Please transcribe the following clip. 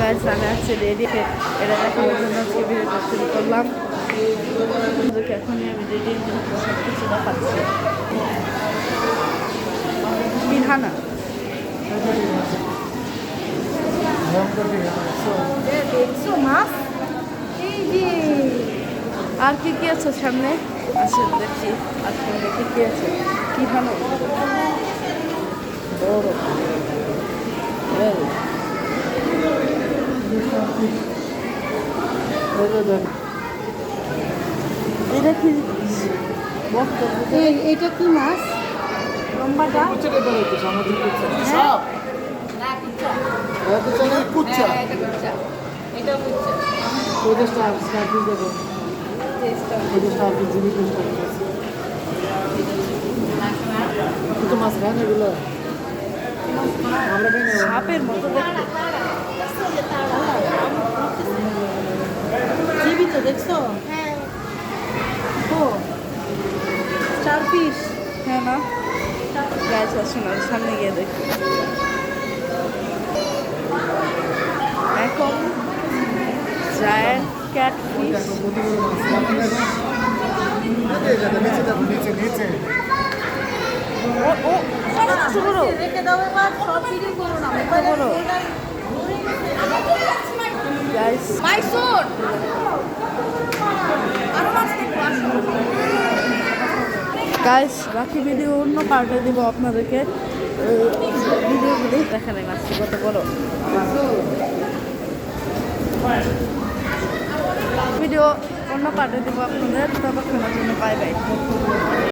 Guys আমি আজকে ready এটা দেখানোর জন্য আজকে ভিডিওটা শুরু করলাম। এখনই আমি রেডি সব কিছু দেখাচ্ছি। পিঠানা দেখছো মাছ এই যে আর কি কি আছে সামনে আছে দেখছি। আজকে দেখি কি আছে কি ভালো বড় এটা কি এইটা কি মাছ লম্বাটা সাপের মতো দেখতে জীবিত দেখছো ও 4 পিস হ্যাঁ না গাছ আসুন আর সামনে গিয়ে দেখি। এখন জায়ান্ট ক্যাটফিশ ও ও ছোট রেখে দাও এবার সব ভিডিও করো না বড় গাইস মাইসুর আরো মাছ দেখো গাইস বাকি ভিডিও অন্য পার্টে দিব আপনাদেরকে। ভিডিওগুলি দেখালে মাছটি কত বড় ভিডিও অন্য পার্টে দিব আপনাদের। ততক্ষণের জন্য বাই বাই।